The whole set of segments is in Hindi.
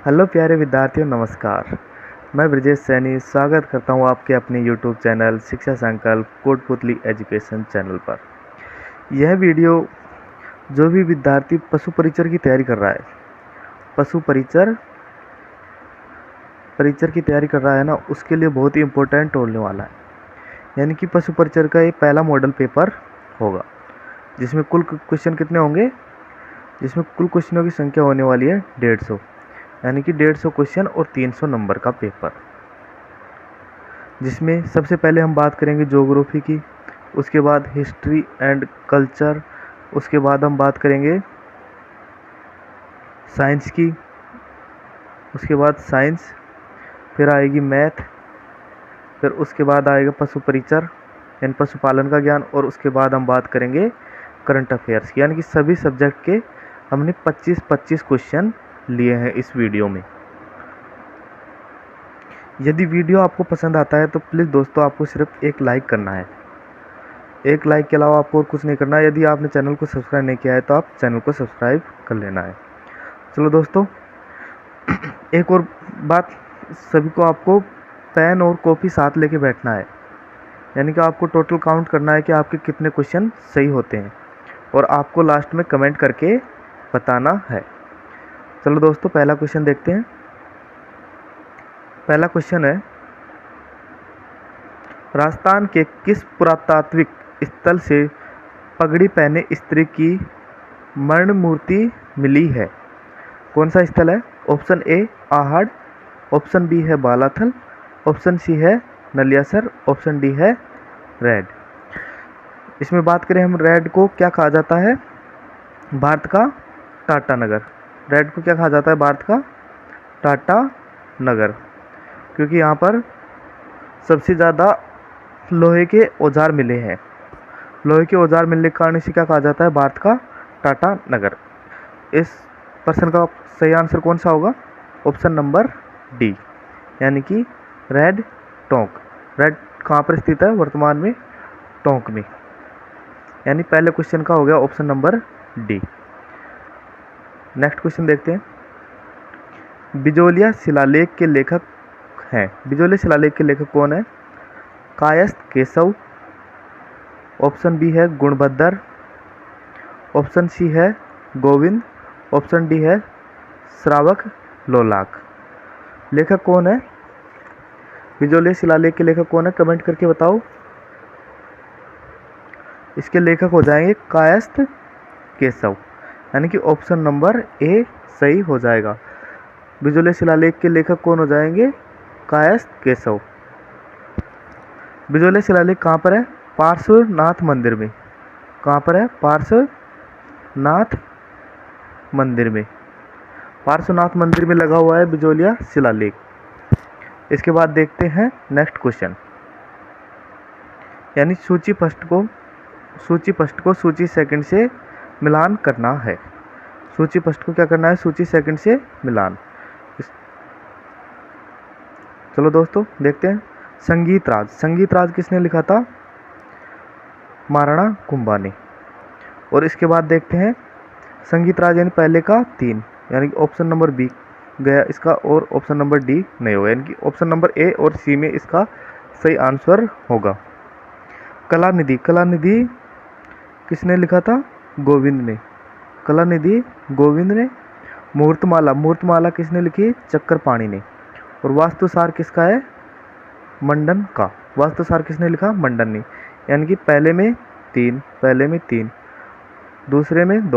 हेलो प्यारे विद्यार्थियों, नमस्कार। मैं ब्रजेश सैनी स्वागत करता हूं आपके अपने यूट्यूब चैनल शिक्षा संकल्प कोटपुतली एजुकेशन चैनल पर। यह वीडियो जो भी विद्यार्थी पशु परिचर की तैयारी कर रहा है, पशु परिचर की तैयारी कर रहा है ना, उसके लिए बहुत ही इम्पोर्टेंट होने वाला है। यानी कि पशु परिचर का ये पहला मॉडल पेपर होगा, जिसमें कुल क्वेश्चन कितने होंगे, जिसमें कुल क्वेश्चनों की संख्या होने वाली है 150, यानी कि 150 क्वेश्चन और 300 नंबर का पेपर। जिसमें सबसे पहले हम बात करेंगे ज्योग्राफी की, उसके बाद हिस्ट्री एंड कल्चर, उसके बाद हम बात करेंगे साइंस की, उसके बाद साइंस, फिर आएगी मैथ, फिर उसके बाद आएगा पशु परिचर यानी पशुपालन का ज्ञान, और उसके बाद हम बात करेंगे करंट अफेयर्स की। यानी कि सभी सब्जेक्ट के हमने 25-25 क्वेश्चन लिए हैं इस वीडियो में। यदि वीडियो आपको पसंद आता है तो प्लीज़ दोस्तों आपको सिर्फ एक लाइक करना है। एक लाइक के अलावा आपको और कुछ नहीं करना है। यदि आपने चैनल को सब्सक्राइब नहीं किया है तो आप चैनल को सब्सक्राइब कर लेना है। चलो दोस्तों, एक और बात, सभी को आपको पेन और कॉपी साथ लेके बैठना है। यानी कि आपको टोटल काउंट करना है कि आपके कितने क्वेश्चन सही होते हैं, और आपको लास्ट में कमेंट करके बताना है। चलो दोस्तों, पहला क्वेश्चन देखते हैं। पहला क्वेश्चन है, राजस्थान के किस पुरातात्विक स्थल से पगड़ी पहने स्त्री की मरण मूर्ति मिली है? कौन सा स्थल है? Option A Ahar, option B है बालाथल, ऑप्शन सी है नलियासर, ऑप्शन डी है रेड। इसमें बात करें हम, रेड को क्या कहा जाता है? भारत का टाटा नगर। रेड को क्या कहा जाता है? भारत का टाटा नगर, क्योंकि यहाँ पर सबसे ज़्यादा लोहे के औजार मिले हैं। लोहे के औजार मिलने के कारण इसे क्या कहा जाता है? भारत का टाटा नगर। इस प्रश्न का सही आंसर कौन सा होगा? ऑप्शन नंबर डी, यानी कि रेड टोंक। रेड कहाँ पर स्थित है वर्तमान में? टोंक में। यानी पहले क्वेश्चन का हो गया option number D. Next question देखते हैं। बिजोलिया शिलालेख के लेखक हैं। बिजोलिया शिलालेख के लेखक कौन है? कायस्थ केशव, ऑप्शन बी है गुणभद्र, ऑप्शन सी है गोविंद, ऑप्शन डी है श्रावक लोलाक। लेखक कौन है? बिजोलिया शिलालेख के लेखक कौन है? कमेंट करके बताओ। इसके लेखक हो जाएंगे कायस्थ केशव, यानी कि ऑप्शन नंबर ए सही हो जाएगा। बिजोलिया शिलालेख के लेखक कौन हो जाएंगे? कायस्थ केशव। बिजोलिया शिलालेख कहाँ पर है? पार्श्वनाथ मंदिर में। कहाँ पर है? पार्श्वनाथ मंदिर में। पार्श्वनाथ मंदिर में लगा हुआ है बिजोलिया शिलालेख। इसके बाद देखते हैं नेक्स्ट क्वेश्चन। यानी सूची फर्स्ट को सूची सेकंड से मिलान करना है। सूची फर्स्ट को क्या करना है? सूची सेकंड से मिलान। चलो दोस्तों देखते हैं। संगीत राज किसने लिखा था? महाराणा कुंभा ने। और इसके बाद देखते हैं संगीत राज यानी पहले का 3, यानी कि ऑप्शन नंबर बी गया इसका, और ऑप्शन नंबर डी नहीं होगा, यानी कि ऑप्शन नंबर ए और सी में इसका सही आंसर होगा। कलानिधि किसने लिखा था? गोविंद ने। कलानिधि गोविंद ने। मुहूर्तमाला किसने लिखी? चक्रपाणी ने। और वास्तुसार किसका है? मंडन का। वास्तुसार किसने लिखा? मंडन ने। यानी कि पहले में 3, दूसरे में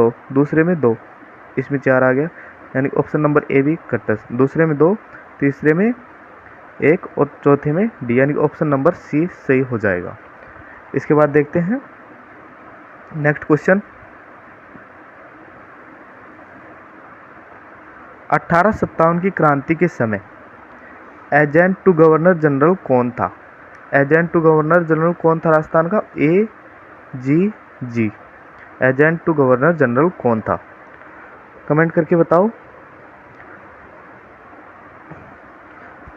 2, इसमें 4 आ गया, यानी ऑप्शन नंबर ए भी करेक्ट है। दूसरे में 2, तीसरे में 1 और चौथे में डी, यानी कि ऑप्शन नंबर सी सही हो जाएगा। इसके बाद देखते हैं नेक्स्ट क्वेश्चन। 1857 की क्रांति के समय एजेंट टू गवर्नर जनरल कौन था? एजेंट टू गवर्नर जनरल कौन था राजस्थान का? जी। एजेंट टू गवर्नर जनरल कौन था? कमेंट करके बताओ।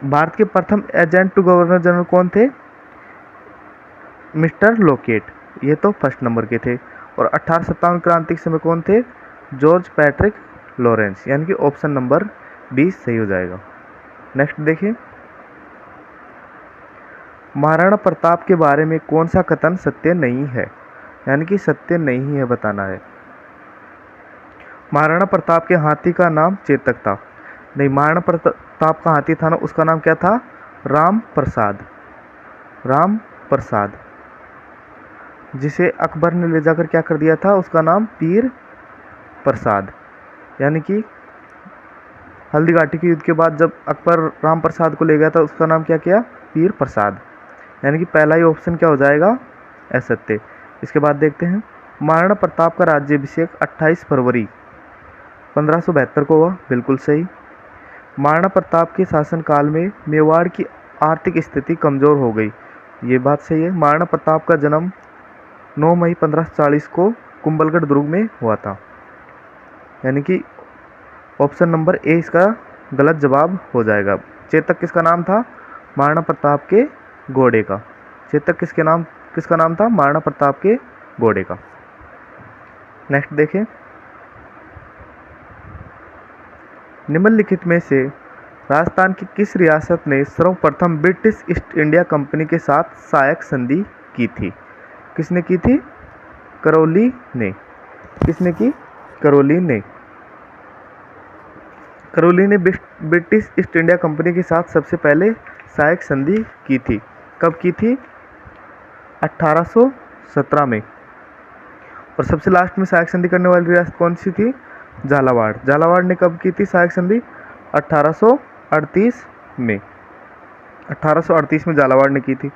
भारत के प्रथम एजेंट टू गवर्नर जनरल कौन थे? मिस्टर लोकेट, ये तो फर्स्ट नंबर के थे। और 1857 क्रांति के समय कौन थे? जॉर्ज पैट्रिक लॉरेंस, यानी कि ऑप्शन नंबर बी सही हो जाएगा। नेक्स्ट देखिए, महाराणा प्रताप के बारे में कौन सा कथन सत्य नहीं है, यानी कि सत्य नहीं है बताना है। महाराणा प्रताप के हाथी का नाम चेतक था। नहीं, महाराणा प्रताप का हाथी था ना, उसका नाम क्या था? राम प्रसाद। राम प्रसाद, जिसे अकबर ने ले जाकर क्या कर दिया था, उसका नाम पीर प्रसाद। यानी कि हल्दी घाटी के युद्ध के बाद जब अकबर राम प्रसाद को ले गया था, उसका नाम क्या किया? पीर प्रसाद। यानी कि पहला ही ऑप्शन क्या हो जाएगा? असत्य। इसके बाद देखते हैं, महाराणा प्रताप का राज्याभिषेक 28 फरवरी 1572 को हुआ। बिल्कुल सही। महाराणा प्रताप के शासनकाल में मेवाड़ की आर्थिक स्थिति कमज़ोर हो गई। ये बात सही है। महाराणा प्रताप का जन्म 9 मई 1540 को कुंभलगढ़ दुर्ग में हुआ था। यानी कि ऑप्शन नंबर ए इसका गलत जवाब हो जाएगा। चेतक किसका नाम था? महाराणा प्रताप के घोड़े का। चेतक किसका नाम था? महाराणा प्रताप के घोड़े का। नेक्स्ट देखें, निम्नलिखित में से राजस्थान की किस रियासत ने सर्वप्रथम ब्रिटिश ईस्ट इंडिया कंपनी के साथ सहायक संधि की थी? किसने की थी? करौली ने। किसने की? करौली ने। करौली ने ब्रिटिश ईस्ट इंडिया कंपनी के साथ सबसे पहले सहायक संधि की थी। कब की थी? 1817 में। और सबसे लास्ट में सहायक संधि करने वाली रियासत कौन सी थी? झालावाड़। झालावाड़ ने कब की थी सहायक संधि? 1838 में। 1838 में झालावाड़ ने की थी।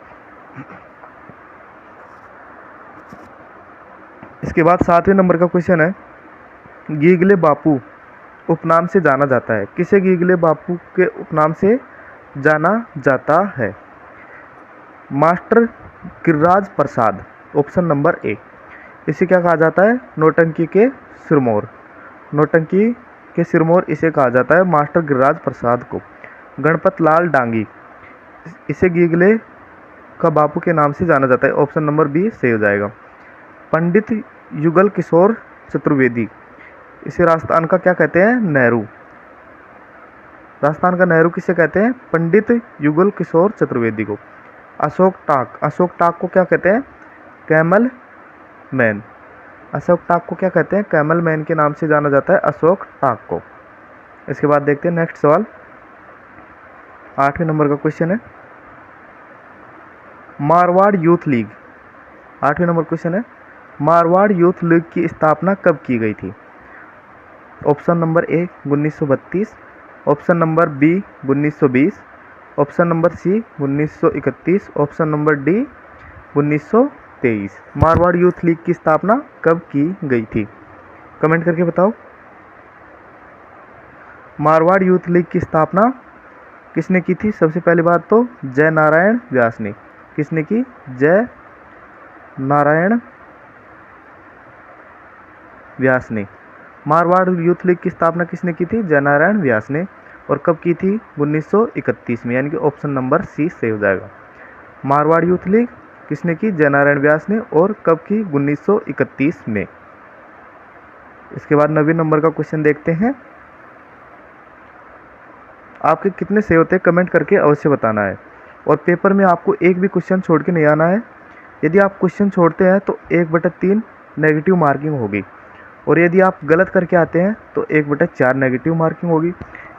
इसके बाद 7वें नंबर का क्वेश्चन है, गीगले बापू उपनाम से जाना जाता है। किसे गीगले बापू के उपनाम से जाना जाता है? मास्टर गिरिराज प्रसाद, ऑप्शन नंबर ए। इसे क्या कहा जाता है? नौटंकी के सिरमौर। नौटंकी के सिरमौर इसे कहा जाता है, मास्टर गिरिराज प्रसाद को। गणपत लाल डांगी, इसे गीगले का बापू के नाम से जाना जाता है। ऑप्शन नंबर बी सही हो जाएगा। पंडित युगल किशोर चतुर्वेदी, इसे राजस्थान का क्या कहते हैं? नेहरू। राजस्थान का नेहरू किसे कहते हैं? पंडित युगल किशोर चतुर्वेदी को। अशोक टाक, अशोक टाक को क्या कहते हैं? Camel man. अशोक टाक को क्या कहते हैं? कैमल मैन के नाम से जाना जाता है अशोक टाक को। इसके बाद देखते हैं नेक्स्ट सवाल, 8वें नंबर का क्वेश्चन है, मारवाड़ यूथ लीग। 8वें नंबर क्वेश्चन है, मारवाड़ यूथ लीग की स्थापना कब की गई थी? Option number A 1932, option number B 1920, option number C 1931, option number D 1923। Marwar youth league की स्थापना कब की गई थी? कमेंट करके बताओ। मारवाड़ यूथ लीग की स्थापना किसने की थी? सबसे पहली बात तो जय नारायण व्यास ने। किसने की? जय नारायण व्यास ने। मारवाड़ यूथ लीग की स्थापना किसने की थी? जय नारायण व्यास ने। और कब की थी? 1931 में। यानी कि ऑप्शन नंबर सी सही हो जाएगा। मारवाड़ यूथ लीग किसने की? जय नारायण व्यास ने। और कब की? 1931 में। इसके बाद 9वें नंबर का क्वेश्चन देखते हैं, आपके कितने सही होते हैं कमेंट करके अवश्य बताना है। और पेपर में आपको एक भी क्वेश्चन छोड़ के नहीं आना है। यदि आप क्वेश्चन छोड़ते हैं तो 1/3 नेगेटिव मार्किंग होगी, और यदि आप गलत करके आते हैं तो 1/4 नेगेटिव मार्किंग होगी।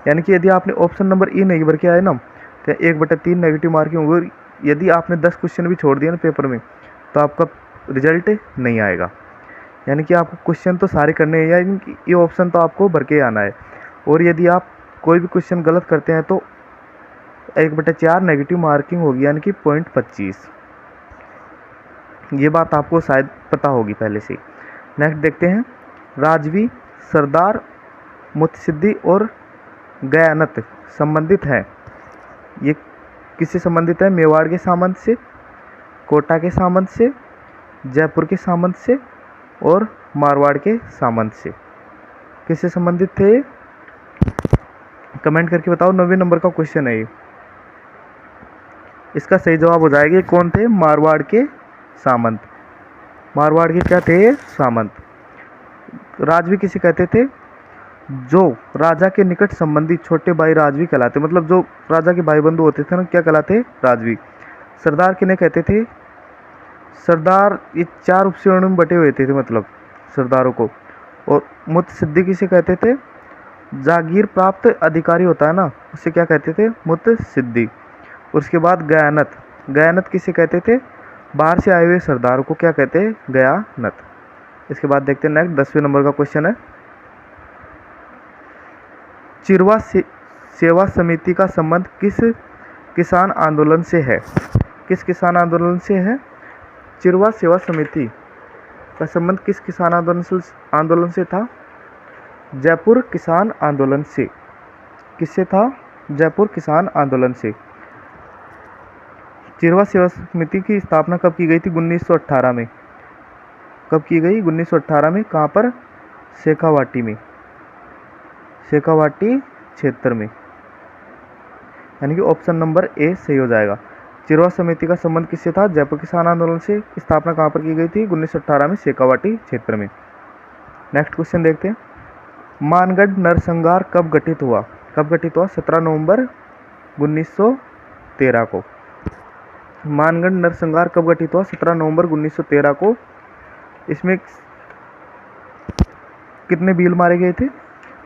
यानी कि यदि आपने ऑप्शन नंबर ई नहीं भर के आए ना, तो 1/3 नेगेटिव मार्किंग होगी। यदि आपने 10 क्वेश्चन भी छोड़ दिए ना पेपर में, तो आपका रिजल्ट नहीं आएगा। यानी कि आपको क्वेश्चन तो सारे करने हैं, यानी कि ये ऑप्शन तो आपको भर के आना है। और यदि आप कोई भी क्वेश्चन गलत करते हैं तो 1/4 नेगेटिव मार्किंग होगी, यानी कि 0.25। ये बात आपको शायद पता होगी पहले से। नेक्स्ट देखते हैं, राजवी, सरदार, मुत्सद्दी और गयानत संबंधित हैं। ये किससे संबंधित है? मेवाड़ के सामंत से, कोटा के सामंत से, जयपुर के सामंत से और मारवाड़ के सामंत से। किससे संबंधित थे? कमेंट करके बताओ। 9वें नंबर का क्वेश्चन है ये। इसका सही जवाब हो जाएगा कौन थे? मारवाड़ के सामंत। मारवाड़ के क्या थे? सामंत। राजवी किसे कहते थे? जो राजा के निकट संबंधी छोटे भाई राजवी कहलाते, मतलब जो राजा के भाई बंधु होते थे ना, क्या कहलाते? राजवी। सरदार किन्हें कहते थे? सरदार ये 4 उपश्रेणियों में बटे हुए थे मतलब सरदारों को। और मुतसिद्दी किसे कहते थे? जागीर प्राप्त अधिकारी होता है ना, उसे क्या कहते थे? मुतसिद्दी। उसके बाद गयानत, गयानत किसे कहते थे? बाहर से आए हुए सरदारों को क्या कहते हैं? गयानत। इसके बाद देखते हैं नेक्स्ट 10वें नंबर का क्वेश्चन है, चिरवा सेवा समिति का संबंध किस किसान आंदोलन से है? किस किसान आंदोलन से है? चिरवा सेवा समिति का संबंध किस किसान आंदोलन से था? जयपुर किसान आंदोलन से। किससे था? जयपुर किसान आंदोलन से। चिरवा सेवा समिति की स्थापना कब की गई थी? 1918 में। कब की गई? 1918 में। कहाँ पर? शेखावाटी में, शेखावाटी क्षेत्र में, यानी कि ऑप्शन नंबर ए सही हो जाएगा। चिरवा समिति का संबंध किससे था? जयपुर किसान आंदोलन से। स्थापना कहाँ पर की गई थी? 1918 में, शेखावाटी क्षेत्र में। नेक्स्ट क्वेश्चन देखते हैं, मानगढ़ नरसंहार कब गठित हुआ? कब गठित हुआ? 17 नवंबर 1913 को। मानगढ़ नरसंहार कब गठित हुआ? 17 नवंबर 1913 को। इसमें कितने भील मारे गए थे?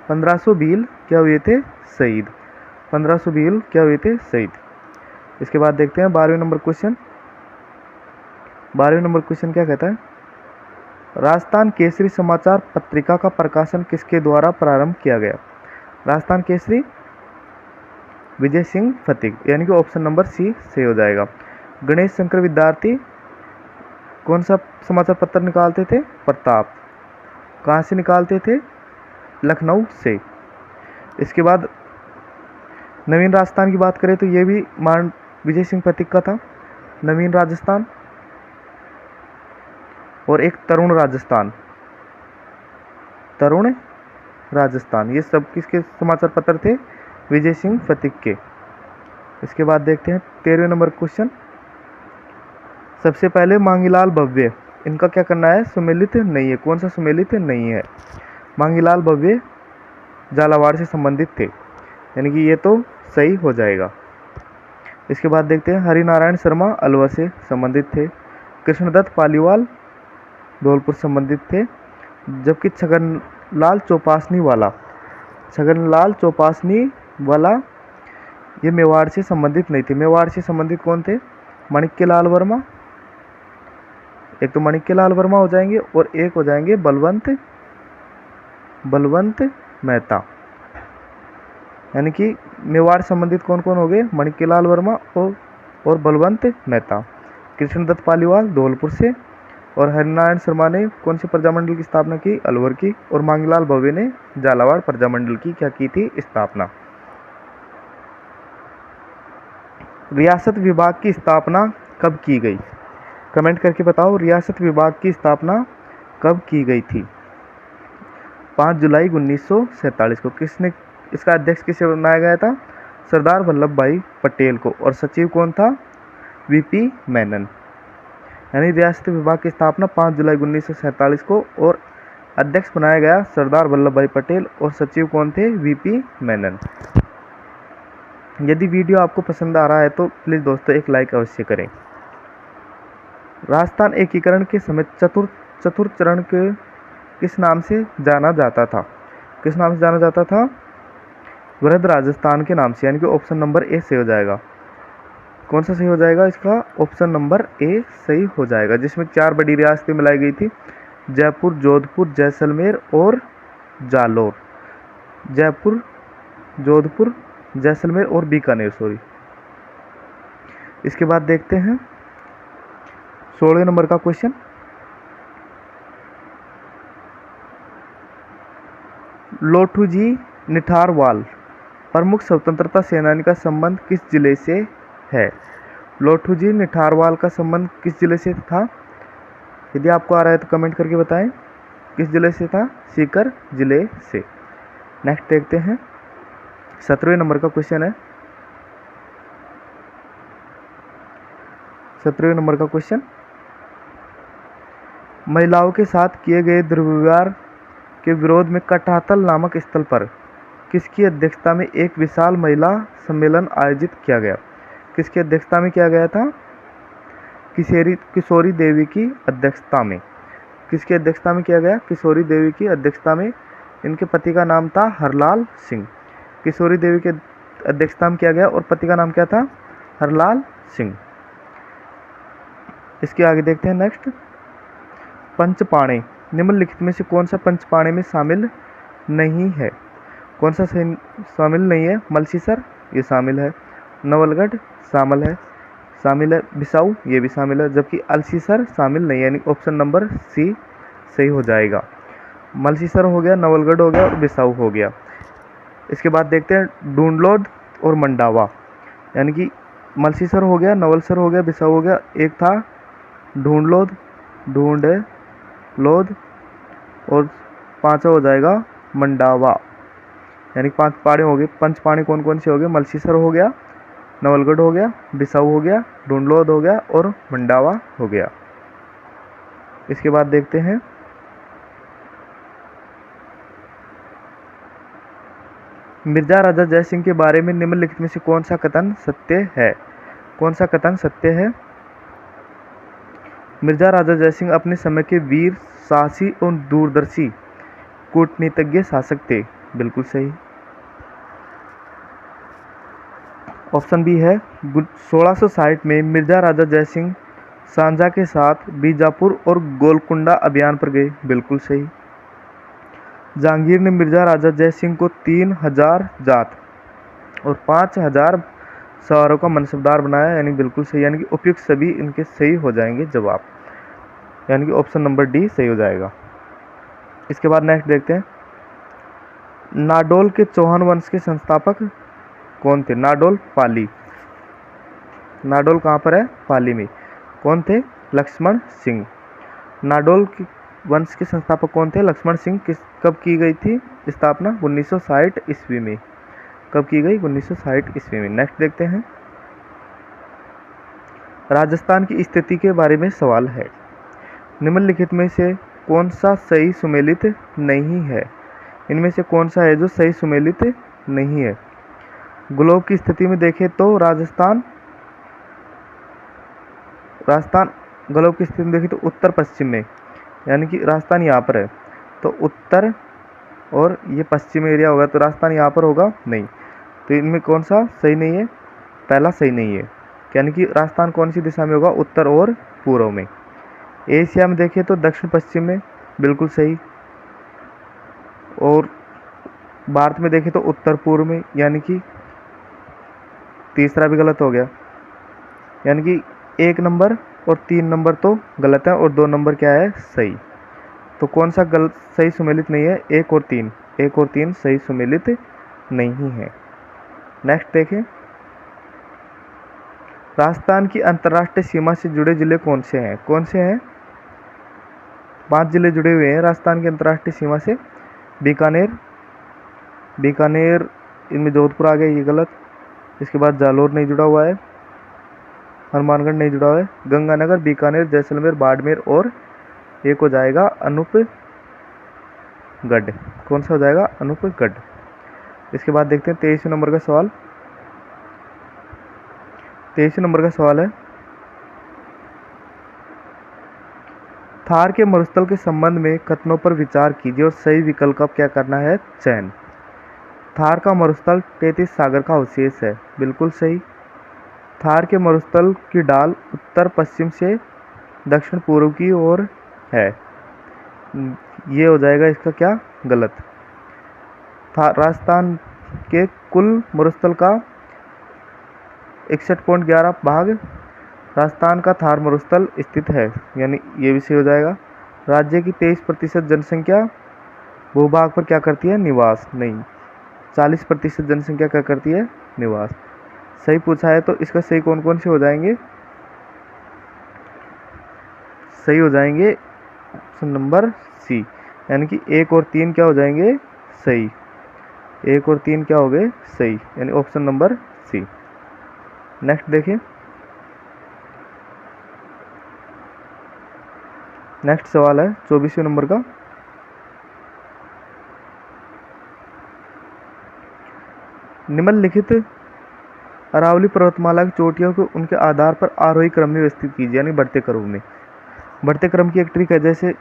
1500 भील क्या हुए थे? शहीद। 1500 भील क्या हुए थे? शहीद। इसके बाद देखते हैं 12वें नंबर क्वेश्चन। 12वें नंबर क्वेश्चन क्या कहता है, राजस्थान केसरी समाचार पत्रिका का प्रकाशन किसके द्वारा प्रारंभ किया गया? राजस्थान केसरी विजय सिंह फतिक, यानी कि ऑप्शन नंबर सी सही हो जाएगा। गणेश शंकर विद्यार्थी कौन सा समाचार पत्र निकालते थे? प्रताप। कहाँ से निकालते थे? लखनऊ से। इसके बाद नवीन राजस्थान की बात करें तो ये भी मान विजय सिंह फतिक का था, नवीन राजस्थान। और एक तरुण राजस्थान, तरुण राजस्थान, ये सब किसके समाचार पत्र थे? विजय सिंह फतिक के। इसके बाद देखते हैं 13वें नंबर क्वेश्चन, सबसे पहले मांगीलाल भव्य, इनका क्या करना है? सुमेलित नहीं है। कौन सा सुमेलित नहीं है? मांगीलाल भव्य झालावाड़ से संबंधित थे, यानी कि ये तो सही हो जाएगा। इसके बाद देखते हैं हरिनारायण शर्मा अलवर से संबंधित थे, कृष्णदत्त पालीवाल धौलपुर संबंधित थे, जबकि छगनलाल चौपासनी वाला ये मेवाड़ से संबंधित नहीं थे। मेवाड़ से संबंधित कौन थे? माणिक्यलाल वर्मा, एक तो माणिक्यलाल वर्मा हो जाएंगे और एक हो जाएंगे बलवंत मेहता, यानी कि मेवाड़ संबंधित कौन कौन हो गए? माणिक्यलाल वर्मा और बलवंत मेहता। कृष्णदत्त पालीवाल धौलपुर से, और हरिनारायण शर्मा ने कौन से प्रजामंडल की स्थापना की? अलवर की। और मांगीलाल भव्य ने झालावाड़ प्रजामंडल की क्या की थी? स्थापना। रियासत विभाग की स्थापना कब की गई? कमेंट करके बताओ, रियासत विभाग की स्थापना कब की गई थी? 5 जुलाई 1947 को। किसने, इसका अध्यक्ष किसे बनाया गया था? सरदार वल्लभ भाई पटेल को। और सचिव कौन था? वीपी मेनन। यानी रियासत विभाग की स्थापना 5 जुलाई 1947 को, और अध्यक्ष बनाया गया सरदार वल्लभ भाई पटेल, और सचिव कौन थे? वीपी मेनन। यदि वीडियो आपको पसंद आ रहा है तो प्लीज़ दोस्तों एक लाइक अवश्य करें। राजस्थान एकीकरण के समय चतुर्थ चरण के किस नाम से जाना जाता था? किस नाम से जाना जाता था? वृहद राजस्थान के नाम से, यानी कि ऑप्शन नंबर ए सही हो जाएगा। कौन सा सही हो जाएगा इसका? ऑप्शन नंबर ए सही हो जाएगा, जिसमें 4 बड़ी रियासतें मिलाई गई थी, जयपुर, जोधपुर, जैसलमेर और जालौर। जयपुर, जोधपुर, जैसलमेर और बीकानेर, सॉरी। इसके बाद देखते हैं 16वें नंबर का क्वेश्चन, लोठूजी निठारवाल प्रमुख स्वतंत्रता सेनानी का संबंध किस जिले से है? लोठूजी निठारवाल का संबंध किस जिले से था? यदि आपको आ रहा है तो कमेंट करके बताएं, किस जिले से था? सीकर जिले से। नेक्स्ट देखते हैं 17वें नंबर का क्वेश्चन है। 17वें नंबर का क्वेश्चन, महिलाओं के साथ किए गए दुर्व्यवहार के विरोध में कटहतल नामक स्थल पर किसकी अध्यक्षता में एक विशाल महिला सम्मेलन आयोजित किया गया? किसकी अध्यक्षता में किया गया था? किशोरी देवी की अध्यक्षता में। किसकी अध्यक्षता में किया गया? किशोरी देवी की अध्यक्षता में। इनके पति का नाम था हरलाल सिंह। किशोरी देवी के अध्यक्षता में किया गया और पति का नाम क्या था? हरलाल सिंह। इसके आगे देखते हैं नेक्स्ट, पंचपाणे निम्नलिखित में से कौन सा पंचपाणे में शामिल नहीं है? कौन सा शामिल नहीं है? मलसीसर ये शामिल है, नवलगढ़ शामिल है, बिसाऊ ये भी शामिल है, जबकि अलसीसर शामिल नहीं है, यानी ऑप्शन नंबर सी सही हो जाएगा। मलसीसर हो गया, नवलगढ़ हो गया और बिसाऊ हो गया। इसके बाद देखते हैं ढूंढलोद और मंडावा, यानी कि मलसीसर हो गया, नवलसर हो गया, बिसाऊ हो गया, एक था ढूंढलोद और पांचवा हो जाएगा मंडावा, यानी 5 पाड़े हो गए। पंचपाणे कौन कौन से हो गए? मलसीसर हो गया, नवलगढ़ हो गया, बिसाऊ हो गया, ढूंढलोद हो गया और मंडावा हो गया। इसके बाद देखते हैं मिर्जा राजा जयसिंह के बारे में निम्नलिखित में से कौन सा कथन सत्य है? कौन सा कथन सत्य है? मिर्जा राजा जयसिंह अपने समय के वीर, साहसी और दूरदर्शी कूटनीतिज्ञ शासक थे। बिल्कुल सही। ऑप्शन बी है 1660 में मिर्जा राजा जयसिंह सांझा के साथ बीजापुर और गोलकुंडा अभियान पर गए। बिल्कुल सही। जहांगीर ने मिर्जा राजा जयसिंह को 3000 जात और 5000 सवारों का मनसबदार बनाया, यानी बिल्कुल सही, यानी कि उपयुक्त सभी इनके सही हो जाएंगे जवाब, यानी कि ऑप्शन नंबर डी सही हो जाएगा। इसके बाद नेक्स्ट देखते हैं नाडोल के चौहान वंश के संस्थापक कौन थे? नाडोल पाली। नाडोल कहाँ पर है? पाली में। कौन थे? लक्ष्मण सिंह। नाडोल की वंश के संस्थापक कौन थे? लक्ष्मण सिंह। कब की गई थी स्थापना? 1960 ईस्वी में। कब की गई? 1960 ईस्वी में। नेक्स्ट देखते हैं राजस्थान की स्थिति के बारे में सवाल है। निम्नलिखित में से कौन सा सही सुमेलित नहीं है? इनमें से कौन सा है जो सही सुमेलित नहीं है? ग्लोब की स्थिति में देखें तो राजस्थान ग्लोब की स्थिति में देखें तो उत्तर पश्चिम में, यानी कि राजस्थान यहाँ पर है तो उत्तर और ये पश्चिम एरिया होगा, तो राजस्थान यहाँ पर होगा नहीं। तो इनमें कौन सा सही नहीं है? पहला सही नहीं है, यानी कि राजस्थान कौन सी दिशा में होगा? उत्तर और पूर्व में। एशिया में देखें तो दक्षिण पश्चिम में। बिल्कुल सही। और भारत में देखें तो उत्तर पूर्व में, यानी कि तीसरा भी गलत हो गया, यानी कि 1 नंबर और 3 नंबर तो गलत है और 2 नंबर क्या है? सही। तो कौन सा गलत सही सुमेलित नहीं है? 1 और 3। 1 और 3 सही सुमेलित नहीं है। नेक्स्ट देखें राजस्थान की अंतर्राष्ट्रीय सीमा से जुड़े जिले कौन से हैं? कौन से हैं? 5 जिले जुड़े हुए हैं राजस्थान की अंतर्राष्ट्रीय सीमा से। बीकानेर इनमें जोधपुर आ गया, ये गलत। इसके बाद जालोर नहीं जुड़ा हुआ है, हनुमानगढ़ नहीं जुड़ा हुआ है, गंगानगर, बीकानेर, जैसलमेर, बाड़मेर और एक हो जाएगा अनूपगढ़। कौन सा हो जाएगा? अनूपगढ़। इसके बाद देखते हैं 23 नंबर का सवाल। 23 नंबर का सवाल है थार के मरुस्थल के संबंध में कथनों पर विचार कीजिए और सही विकल्प का क्या करना है? चयन। थार का मरुस्थल 33 सागर का अवशेष है। बिल्कुल सही। थार के मरुस्थल की ढाल उत्तर पश्चिम से दक्षिण पूर्व की ओर है, ये हो जाएगा इसका क्या? गलत। राजस्थान के कुल मरुस्थल का 61.11 भाग राजस्थान का थार मरुस्थल स्थित है, यानी ये भी सही हो जाएगा। राज्य की 23% जनसंख्या भूभाग पर क्या करती है? निवास। नहीं, 40% जनसंख्या क्या करती है? निवास। सही पूछा है तो इसका सही कौन कौन से हो जाएंगे? सही हो जाएंगे ऑप्शन नंबर सी, यानी कि 1 और 3 क्या हो जाएंगे? सही। 1 और 3 क्या हो गए? सही, यानी ऑप्शन नंबर सी। नेक्स्ट देखिए नेक्स्ट सवाल है 24वें नंबर का। निम्नलिखित अरावली पर्वतमाला की चोटियों को उनके आधार पर आरोही क्रम में व्यवस्थित कीजिए, यानी बढ़ते क्रम में। बढ़ते क्रम की एक ट्रिक है, जैसे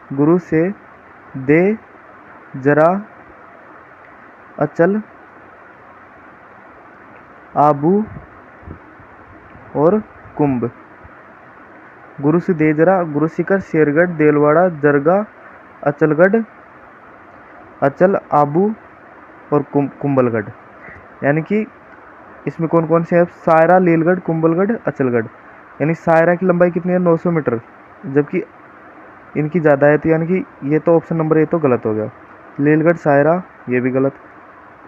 गुरु से दे जरा अचल, आबू और कुंभ। गुरु से दे जरा, गुरु शिखर, शेरगढ़, देलवाड़ा, जरगा, अचलगढ़, अचल, आबू और कुंभलगढ़। यानी कि इसमें कौन कौन से है? सायरा, लीलगढ़, कुंभलगढ़, अचलगढ़। यानी सायरा की लंबाई कितनी है? 900 मीटर, जबकि इनकी ज़्यादा है, तो यानी कि ये तो ऑप्शन नंबर ए तो गलत हो गया। लीलगढ़, सायरा, ये भी गलत।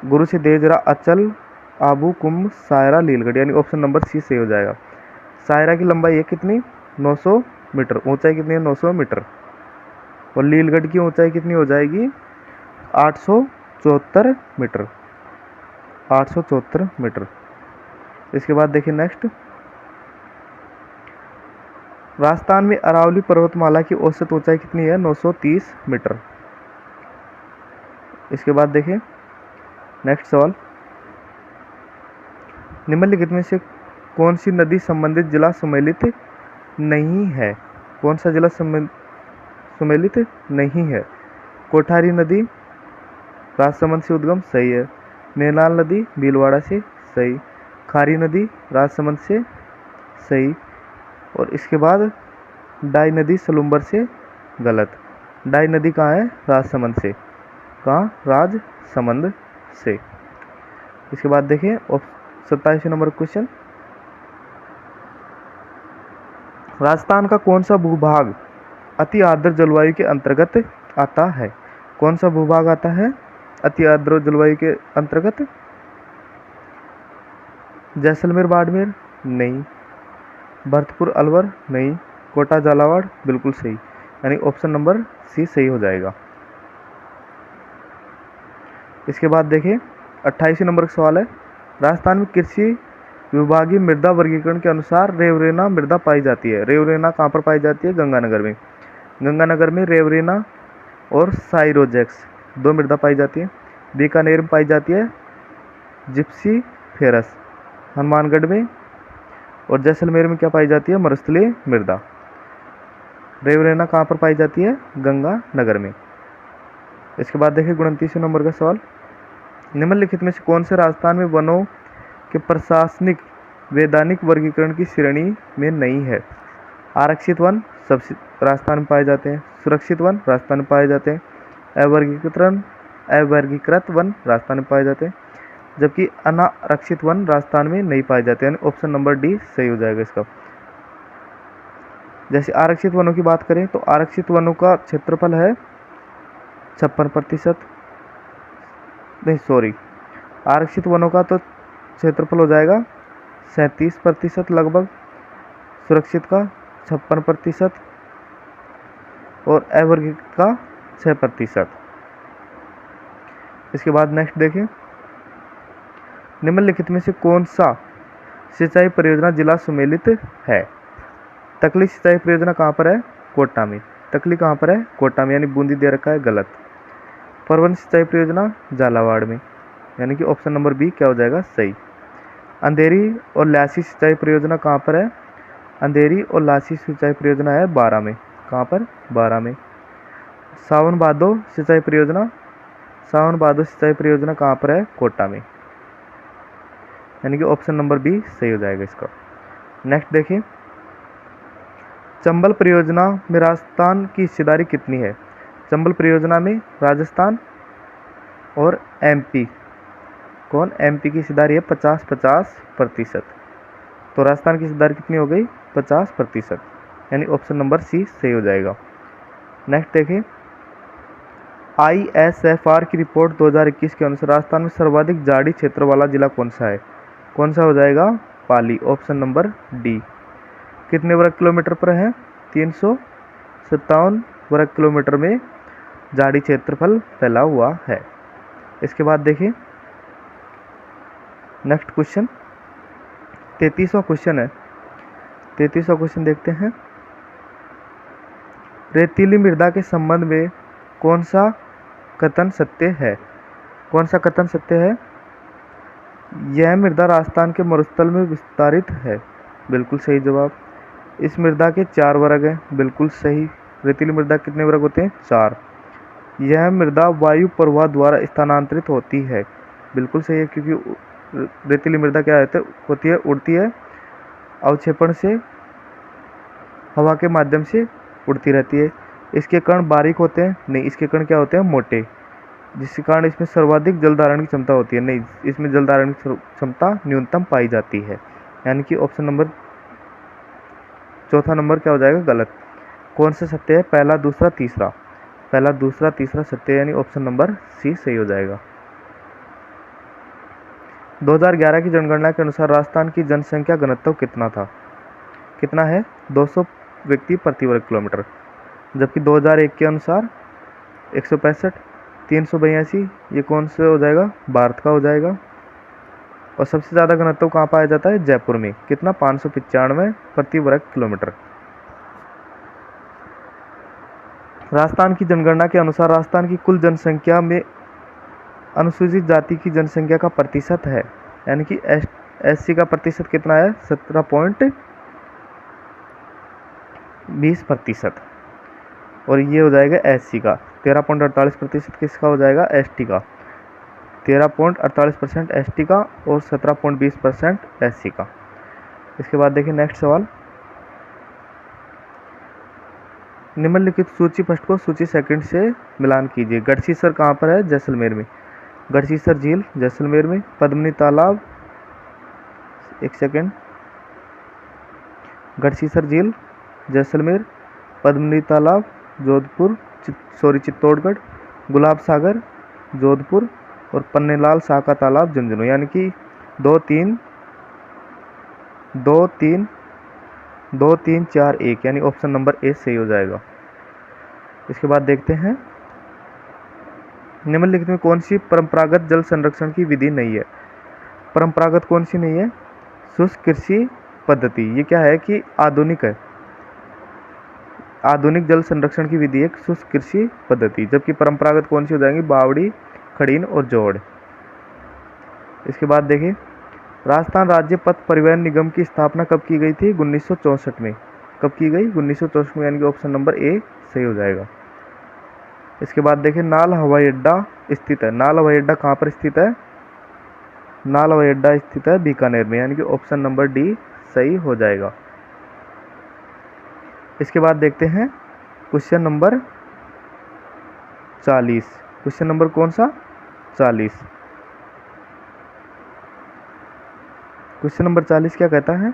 गुरु से देजरा, अचल, आबू, कुंभ, सायरा, लीलगढ़, यानी ऑप्शन नंबर सी सही हो जाएगा। सायरा की लंबाई है कितनी? 900 मीटर। ऊंचाई कितनी है? 900 मीटर। और लीलगढ़ की ऊंचाई कितनी हो जाएगी? 874 मीटर। 874 मीटर। इसके बाद देखिए नेक्स्ट, राजस्थान में अरावली पर्वतमाला की औसत ऊंचाई कितनी है? 930 मीटर। इसके बाद देखिए नेक्स्ट सवाल, निम्नलिखित में से कौन सी नदी संबंधित जिला सम्मिलित नहीं है? कौन सा जिला सम्मिलित नहीं है? कोठारी नदी राजसमंद से उद्गम, सही है। मेनाल नदी भीलवाड़ा से, सही। खारी नदी राजसमंद से, सही। और इसके बाद डाई नदी सलुम्बर से, गलत। डाई नदी कहाँ है? राजसमंद से। कहाँ? राजसमंद से। इसके बाद देखिए 27 नंबर क्वेश्चन, राजस्थान का कौन सा भूभाग अति आर्द्र जलवायु के अंतर्गत आता है? कौन सा भूभाग आता है अति आर्द्र जलवायु के अंतर्गत? जैसलमेर, बाड़मेर, नहीं। भरतपुर, अलवर, नहीं। कोटा, झालावाड़, बिल्कुल सही। यानी ऑप्शन नंबर सी सही हो जाएगा। इसके बाद देखिए 28 नंबर का सवाल है, राजस्थान में कृषि विभागीय मृदा वर्गीकरण के अनुसार रेवरेना मृदा पाई जाती है। रेवरेना कहाँ पर पाई जाती है? गंगानगर में। गंगानगर में रेवरेना और साइरोजेक्स 2 मृदा पाई जाती है। बीकानेर में पाई जाती है जिप्सी फेरस, हनुमानगढ़ में, और जैसलमेर में क्या पाई जाती है? मरुस्थलीय मृदा। रेवरेना कहाँ पर पाई जाती है? गंगानगर में। इसके बाद देखिए 29 नंबर का सवाल, निम्नलिखित में से कौन से राजस्थान में वनों के प्रशासनिक वैधानिक वर्गीकरण की श्रेणी में नहीं है? आरक्षित वन सब राजस्थान में पाए जाते हैं, सुरक्षित वन राजस्थान में पाए जाते हैं, अवर्गीकृत वन राजस्थान में पाए जाते हैं, जबकि अनारक्षित वन राजस्थान में नहीं पाए जाते। यानी ऑप्शन नंबर डी सही हो जाएगा इसका। जैसे आरक्षित वनों की बात करें तो आरक्षित वनों का क्षेत्रफल है 56%, नहीं सॉरी, आरक्षित वनों का तो क्षेत्रफल हो जाएगा 37% लगभग, सुरक्षित का 56% और अवर्गीकृत का 6%। इसके बाद नेक्स्ट देखें, निम्नलिखित में से कौन सा सिंचाई परियोजना जिला सम्मिलित है? तकली सिंचाई परियोजना कहाँ पर है? कोटा में। तकली कहाँ पर है? कोटा में, यानी बूंदी दे रखा है, गलत। परवन सिंचाई परियोजना झालावाड़ में, यानी कि ऑप्शन नंबर बी क्या हो जाएगा? सही। अंधेरी और लासी सिंचाई परियोजना कहाँ पर है? अंधेरी और लासी सिंचाई परियोजना है 12 में। कहाँ पर? 12 में। सावन भादो सिंचाई परियोजना, सावन भादो सिंचाई परियोजना कहाँ पर है? कोटा में, यानी कि ऑप्शन नंबर बी सही हो जाएगा इसका। नेक्स्ट देखिए, चंबल परियोजना में राजस्थान की हिस्सेदारी कितनी है? चंबल परियोजना में राजस्थान और एमपी, कौन? एमपी की हिस्सेदारी है 50-50%। तो राजस्थान की हिस्सेदारी कितनी हो गई? 50%, यानी ऑप्शन नंबर सी सही हो जाएगा। नेक्स्ट देखिए, ISFR की रिपोर्ट 2021 के अनुसार राजस्थान में सर्वाधिक झाड़ी क्षेत्र वाला जिला कौन सा है? कौन सा हो जाएगा? पाली, ऑप्शन नंबर डी। कितने वर्ग किलोमीटर पर है? 357 वर्ग किलोमीटर में झाड़ी क्षेत्रफल फैला हुआ है। इसके बाद देखिए नेक्स्ट क्वेश्चन 33वां क्वेश्चन है। 33वां क्वेश्चन देखते हैं, रेतीली मृदा के संबंध में कौन सा कथन सत्य है? कौन सा कथन सत्य है? यह मृदा राजस्थान के मरुस्थल में विस्तारित है। बिल्कुल सही जवाब। इस मृदा के 4 वर्ग हैं। बिल्कुल सही। रेतीली मृदा कितने वर्ग होते हैं? 4। यह मृदा वायु प्रवाह द्वारा स्थानांतरित होती है। बिल्कुल सही है, क्योंकि रेतीली मृदा क्या होती है? उड़ती है, अवक्षेपण से हवा के माध्यम से उड़ती रहती है। इसके कण बारीक होते हैं? नहीं, इसके कण क्या होते हैं? मोटे, जिसके कारण इसमें सर्वाधिक जल धारण की क्षमता होती है। नहीं, इसमें जल धारण की क्षमता न्यूनतम पाई जाती है। यानी कि ऑप्शन नंबर चौथा नंबर क्या हो जाएगा? गलत। कौन सा सत्य है? पहला, दूसरा, तीसरा? पहला, दूसरा, तीसरा सत्य, यानी ऑप्शन नंबर सी सही हो जाएगा। 2011 की जनगणना के अनुसार राजस्थान की जनसंख्या घनत्व कितना था? कितना है? 200 व्यक्ति प्रति वर्ग किलोमीटर, जबकि 2001 के अनुसार 165, 382, ये कौन से हो जाएगा? भारत का हो जाएगा। और सबसे ज़्यादा घनत्व कहाँ पाया जाता है? जयपुर में। कितना? 595 प्रति वर्ग किलोमीटर। राजस्थान की जनगणना के अनुसार राजस्थान की कुल जनसंख्या में अनुसूचित जाति की जनसंख्या का प्रतिशत है, यानी कि एससी का प्रतिशत कितना है? 17.20%। और ये हो जाएगा एससी का। 13.48% किसका हो जाएगा? एसटी का। 13.48% एसटी का और 17.20% एससी का। इसके बाद देखिए नेक्स्ट सवाल। निम्नलिखित सूची फर्स्ट को सूची सेकंड से मिलान कीजिए। गढ़सीसर कहाँ पर है? जैसलमेर में। गढ़सीसर झील जैसलमेर में। पद्मनी तालाब, एक सेकंड, गढ़सीसर झील जैसलमेर, पद्मनी तालाब जोधपुर चित्तौड़गढ़, गुलाब सागर जोधपुर और पन्नेलाल शाह का तालाब झुंझुनू। यानी कि 2 3 2 3 2 3 4 1, यानी ऑप्शन नंबर ए सही हो जाएगा। इसके बाद देखते हैं निम्नलिखित में कौन सी परंपरागत जल संरक्षण की विधि नहीं है? परंपरागत कौन सी नहीं है? शुष्क कृषि पद्धति। ये क्या है कि आधुनिक है। आधुनिक जल संरक्षण की विधि है शुष्क कृषि पद्धति, जबकि परंपरागत कौन सी हो जाएंगी? बावड़ी, खड़ीन और जोड़। इसके बाद देखिए राजस्थान राज्य पथ परिवहन निगम की स्थापना कब की गई थी? 1964 में। कब की गई? 1964 में, यानी कि ऑप्शन नंबर ए सही हो जाएगा। इसके बाद देखिए नाल हवाई अड्डा स्थित है। नाल हवाई अड्डा कहाँ पर स्थित है? नाल हवाई अड्डा स्थित है बीकानेर में, यानी कि ऑप्शन नंबर डी सही हो जाएगा। इसके बाद देखते हैं क्वेश्चन नंबर 40। क्वेश्चन नंबर कौन सा? 40। क्वेश्चन नंबर 40 क्या कहता है?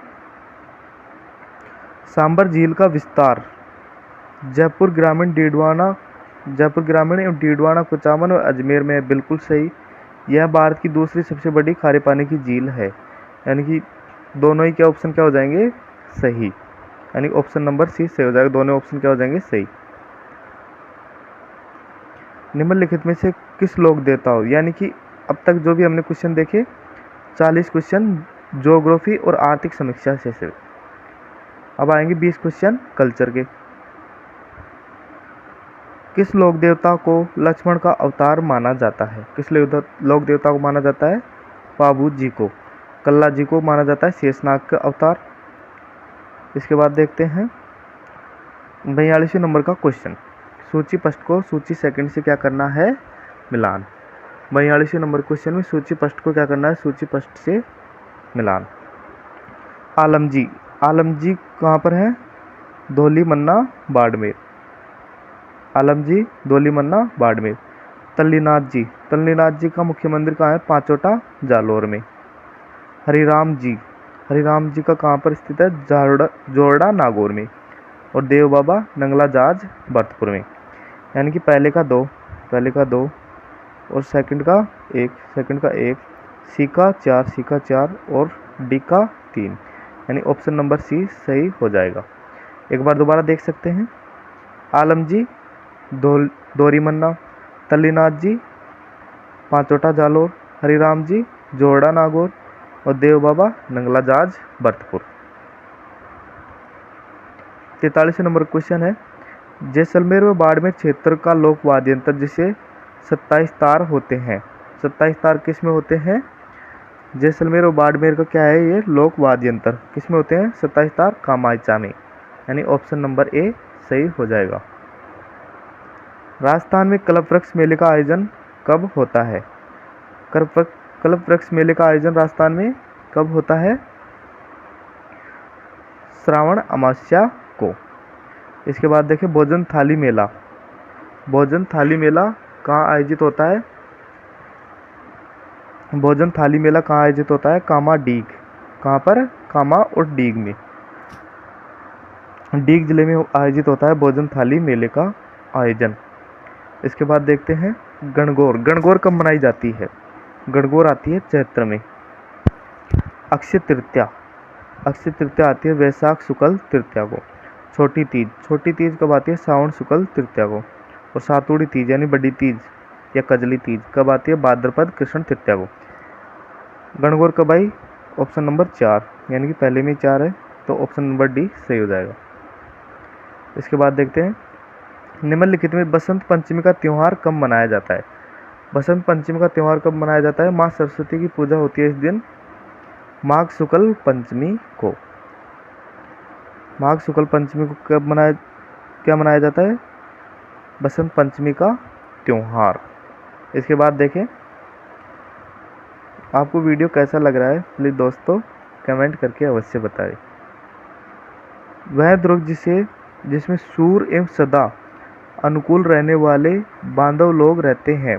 सांबर झील का विस्तार जयपुर ग्रामीण एवं डीडवाना, कुचामन और अजमेर में है। बिल्कुल सही। यह भारत की दूसरी सबसे बड़ी खारे पानी की झील है, यानी कि दोनों ही क्या ऑप्शन क्या हो जाएंगे? सही, यानी ऑप्शन नंबर सी सही हो जाएगा। दोनों ऑप्शन क्या हो जाएंगे? सही। निम्नलिखित में से किस लोक देवताओं, यानी कि अब तक जो भी हमने क्वेश्चन देखे 40 क्वेश्चन ज्योग्राफी और आर्थिक समीक्षा से। अब आएंगे 20 क्वेश्चन कल्चर के। किस लोक देवता को लक्ष्मण का अवतार माना जाता है? किस लोक देवता को माना जाता है? पाबू जी को। कल्ला जी को माना जाता है शेषनाग का अवतार। इसके बाद देखते हैं 42वें नंबर का क्वेश्चन। सूची फर्स्ट को सूची सेकंड से क्या करना है? मिलान। 42वें नंबर क्वेश्चन में सूची फर्स्ट को क्या करना है? सूची फर्स्ट से मिलान। आलमजी, आलमजी कहाँ पर है? धौली मन्ना बाड़मेर। आलमजी धौली मन्ना बाड़मेर। तल्लीनाथ जी, तल्लीनाथ जी का मुख्य मंदिर कहाँ है? पांचोटा जालोर में। हरिराम जी, हरिराम जी का कहाँ पर स्थित है? जोरडा नागौर में। और देव बाबा नंगला जाज भरतपुर में। यानी कि पहले का 2 और सेकंड का 1, सी का 4 और डी का 3, यानी ऑप्शन नंबर सी सही हो जाएगा। एक बार दोबारा देख सकते हैं। आलमजी दोरी मन्ना, तल्लीनाथ जी पांचोटा जालोर, हरिराम जी जोरडा नागौर और देव बाबा नंगला जाज भरतपुर। 43 नंबर क्वेश्चन है जैसलमेर व बाड़मेर क्षेत्र का लोक वाद्य यंत्र जिसे 27 तार होते हैं? 27 तार किस में होते हैं? जैसलमेर और बाड़मेर का क्या है ये लोक वाद्य यंत्र, किस में होते हैं 27 तार? कामायचा में, यानी ऑप्शन नंबर ए सही हो जाएगा। राजस्थान में कल्पवृक्ष मेले का आयोजन कब होता है? कल्पवृक्ष मेले का आयोजन राजस्थान में कब होता है? श्रावण अमावस्या को। इसके बाद देखिए भोजन थाली मेला। भोजन थाली मेला कहाँ आयोजित होता है? भोजन थाली मेला कहाँ आयोजित होता है? कामा डीग। कहाँ पर? कामा और डीग में, डीग जिले में आयोजित होता है भोजन थाली मेले का आयोजन। इसके बाद देखते हैं गणगौर। गणगौर कब मनाई जाती है? गणगौर आती है चैत्र में। अक्षय तृतीया। अक्षय तृतीया आती है वैशाख शुक्ल तृतीया को। छोटी तीज। छोटी तीज कब आती है? सावन शुक्ल तृतीया को। और सातुड़ी तीज यानी बड़ी तीज या कजली तीज कब आती है? भाद्रपद कृष्ण तृतीया को। गणगौर कब आई? ऑप्शन नंबर 4, यानी कि पहले में 4 है, तो ऑप्शन नंबर डी सही हो जाएगा। इसके बाद देखते हैं निम्नलिखित में बसंत पंचमी का त्यौहार कब मनाया जाता है? बसंत पंचमी का त्यौहार कब मनाया जाता है? माँ सरस्वती की पूजा होती है इस दिन, माघ शुक्ल पंचमी को। माघ शुक्ल पंचमी को क्या मनाया जाता है? बसंत पंचमी का त्यौहार। इसके बाद देखें आपको वीडियो कैसा लग रहा है, प्लीज़ दोस्तों कमेंट करके अवश्य बताएं। वह दुर्ग जिसमें सूर्य एवं सदा अनुकूल रहने वाले बांधव लोग रहते हैं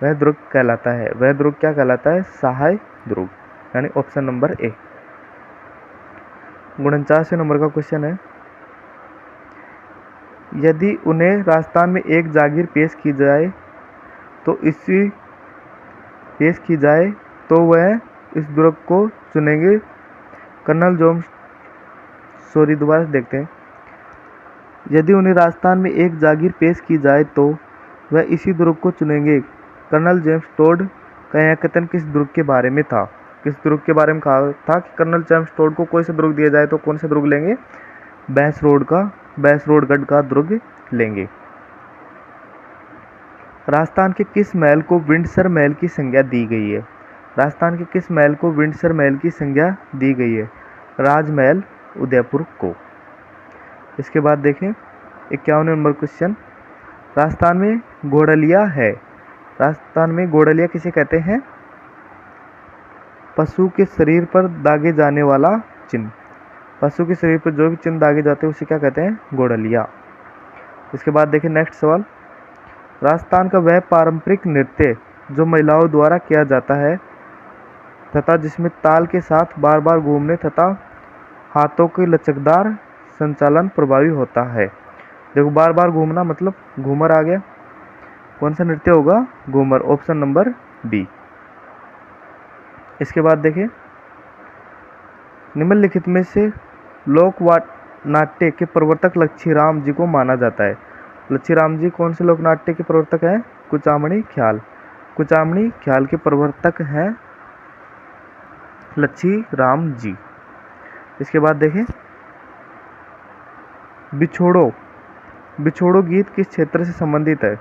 वह दुर्ग कहलाता है। वह दुर्ग क्या कहलाता है? सहाय दुर्ग, यानी ऑप्शन नंबर ए। 49वें नंबर का क्वेश्चन है, यदि उन्हें राजस्थान में एक जागीर पेश की जाए तो वह इस दुर्ग को चुनेंगे। कर्नल जोम्स दोबारा देखते हैं। यदि उन्हें राजस्थान में एक जागीर पेश की जाए तो वह इसी दुर्ग को चुनेंगे। कर्नल जेम्स टोड का यह कथन किस दुर्ग के बारे में था? किस दुर्ग के बारे में कहा था कि कर्नल जेम्स टोड को कोई सा दुर्ग दिया जाए तो कौन सा दुर्ग लेंगे? बैसरोडगढ़ का दुर्ग लेंगे। राजस्थान के किस महल को विंडसर महल की संज्ञा दी गई है? राजस्थान के किस महल को विंडसर महल की संज्ञा दी गई है? राजमहल उदयपुर को। इसके बाद देखें 51वें नंबर क्वेश्चन, राजस्थान में घोड़लिया है। राजस्थान में घोड़लिया किसे कहते हैं? पशु के शरीर पर दागे जाने वाला चिन्ह। पशु के शरीर पर जो भी चिन्ह दागे जाते हैं उसे क्या कहते हैं? घोड़लिया। इसके बाद देखें नेक्स्ट सवाल, राजस्थान का वह पारंपरिक नृत्य जो महिलाओं द्वारा किया जाता है तथा जिसमें ताल के साथ बार बार घूमने तथा हाथों के लचकदार संचालन प्रभावी होता है। देखो बार बार घूमना मतलब घूमर आ गया। कौन सा नृत्य होगा? Ghoomar, option number B. इसके बाद देखें निम्नलिखित में से लोक नाट्य के प्रवर्तक लच्छीराम जी को माना जाता है। लच्छीराम जी कौन से लोक नाट्य के प्रवर्तक हैं? कुचामणी ख्याल। कुचामणी ख्याल के प्रवर्तक हैं लच्छीराम जी। इसके बाद देखें बिछोड़ो गीत किस क्षेत्र से संबंधित है?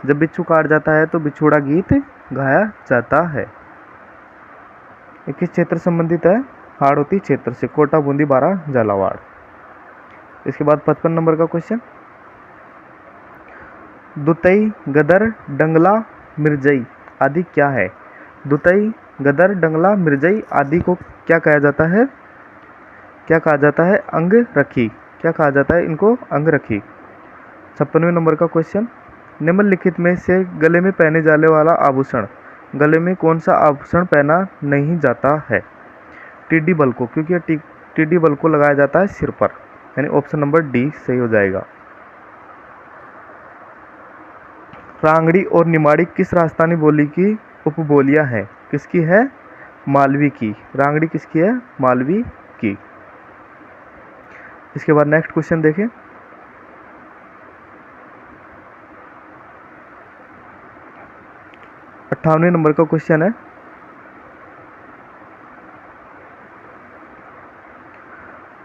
जब बिच्छू काट जाता है तो बिछोड़ा गीत गाया जाता है। ये किस क्षेत्र से संबंधित है? हाड़ौती क्षेत्र से, कोटा, बूंदी, बारा, झालावाड़। इसके बाद 55 नंबर का क्वेश्चन, दुतई, गदर, डंगला, मिर्जई आदि क्या है? दुतई, गदर, डंगला, मिर्जई आदि को क्या कहा जाता है? क्या कहा जाता है? अंग रखी। क्या कहा जाता है इनको? अंग रखी। 56वें नंबर का क्वेश्चन, निम्नलिखित में से गले में पहने जाने वाला आभूषण, गले में कौन सा आभूषण पहना नहीं जाता है? टिड्डी बल को, क्योंकि टिड्डी बल को लगाया जाता है सिर पर, यानी ऑप्शन नंबर डी सही हो जाएगा। रांगड़ी और निमाड़ी किस राजस्थानी बोली की उपबोलियां हैं? किसकी है? मालवी की। रांगड़ी किसकी है? मालवी की। इसके बाद नेक्स्ट क्वेश्चन देखें, अट्ठावनवें नंबर का क्वेश्चन है,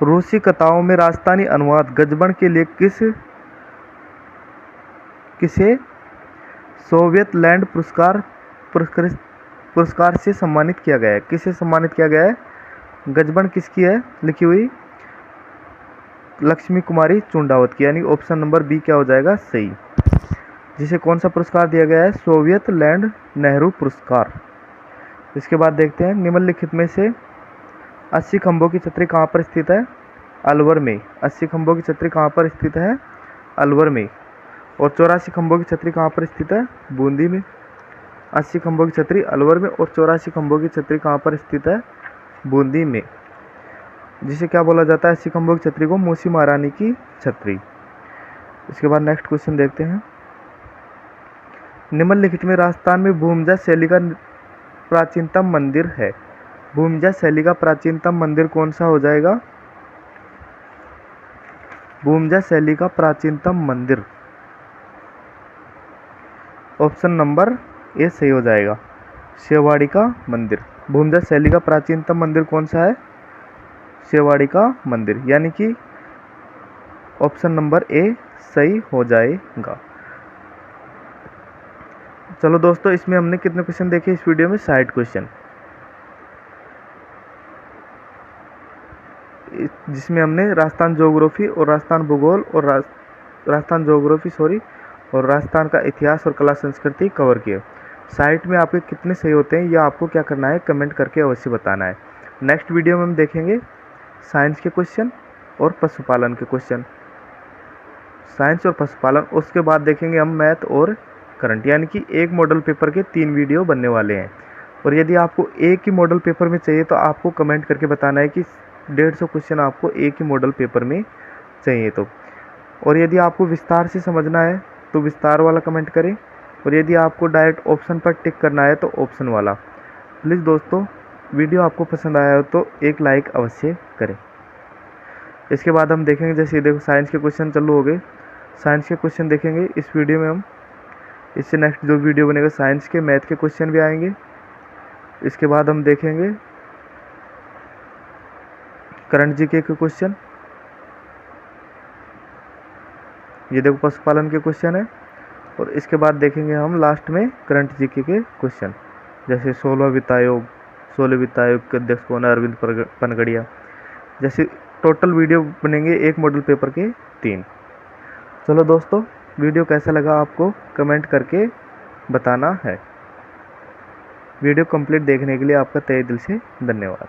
रूसी कथाओं में राजस्थानी अनुवाद गजबन के लिए किसे सोवियत लैंड पुरस्कार से सम्मानित किया गया है? किसे सम्मानित किया गया है? गजबन किसकी है लिखी हुई? लक्ष्मी कुमारी चुंडावत की, यानी ऑप्शन नंबर बी क्या हो जाएगा सही। जिसे कौन सा पुरस्कार दिया गया है? सोवियत लैंड नेहरू पुरस्कार। इसके बाद देखते हैं निम्नलिखित में से 80 खंभों की छतरी कहाँ पर स्थित है? अलवर में। 80 खंभों की छतरी कहाँ पर स्थित है? अलवर में। और 84 खंभों की छतरी कहाँ पर स्थित है? बूंदी में। 80 खंभों की छतरी अलवर में और 84 खंभों की छतरी कहाँ पर स्थित है? बूंदी में। जिसे क्या बोला जाता है? 80 खंभों की छतरी को मूसी महारानी की छतरी। इसके बाद नेक्स्ट क्वेश्चन देखते हैं। निम्नलिखित में राजस्थान में भूमजा शैली का प्राचीनतम मंदिर है? भूमजा शैली का प्राचीनतम मंदिर कौन सा हो जाएगा? भूमजा शैली का प्राचीनतम मंदिर ऑप्शन नंबर ए सही हो जाएगा, शेवाड़ी का मंदिर। भूमजा शैली का प्राचीनतम मंदिर कौन सा है? शेवाड़ी का मंदिर, यानी कि ऑप्शन नंबर ए सही हो जाएगा। चलो दोस्तों, इसमें हमने कितने क्वेश्चन देखे इस वीडियो में? 60 क्वेश्चन, जिसमें हमने राजस्थान ज्योग्राफी और राजस्थान भूगोल और राजस्थान ज्योग्राफी और राजस्थान का इतिहास और कला संस्कृति कवर किए। साइट में आपके कितने सही होते हैं यह आपको क्या करना है? कमेंट करके अवश्य बताना है। नेक्स्ट वीडियो में हम देखेंगे साइंस के क्वेश्चन और पशुपालन के क्वेश्चन। साइंस और पशुपालन, उसके बाद देखेंगे हम मैथ और करंट, यानी कि एक मॉडल पेपर के 3 वीडियो बनने वाले हैं। और यदि आपको एक ही मॉडल पेपर में चाहिए तो आपको कमेंट करके बताना है कि 150 क्वेश्चन आपको एक ही मॉडल पेपर में चाहिए तो। और यदि आपको विस्तार से समझना है तो विस्तार वाला कमेंट करें, और यदि आपको डायरेक्ट ऑप्शन पर टिक करना है तो ऑप्शन वाला। प्लीज़ दोस्तों, वीडियो आपको पसंद आया हो तो एक लाइक अवश्य करें। इसके बाद हम देखेंगे, जैसे देखो साइंस के क्वेश्चन चालू हो गए, साइंस के क्वेश्चन देखेंगे इस वीडियो में हम। इससे नेक्स्ट जो वीडियो बनेगा साइंस के, मैथ के क्वेश्चन भी आएंगे। इसके बाद हम देखेंगे करंट जीके के क्वेश्चन। ये देखो पशुपालन के क्वेश्चन है। और इसके बाद देखेंगे हम लास्ट में करंट जीके के क्वेश्चन, जैसे 16 वित्त आयोग के अध्यक्ष कौन है? अरविंद पनगड़िया। जैसे टोटल वीडियो बनेंगे एक मॉडल पेपर के 3। चलो दोस्तों, वीडियो कैसा लगा आपको कमेंट करके बताना है। वीडियो कंप्लीट देखने के लिए आपका तहे दिल से धन्यवाद।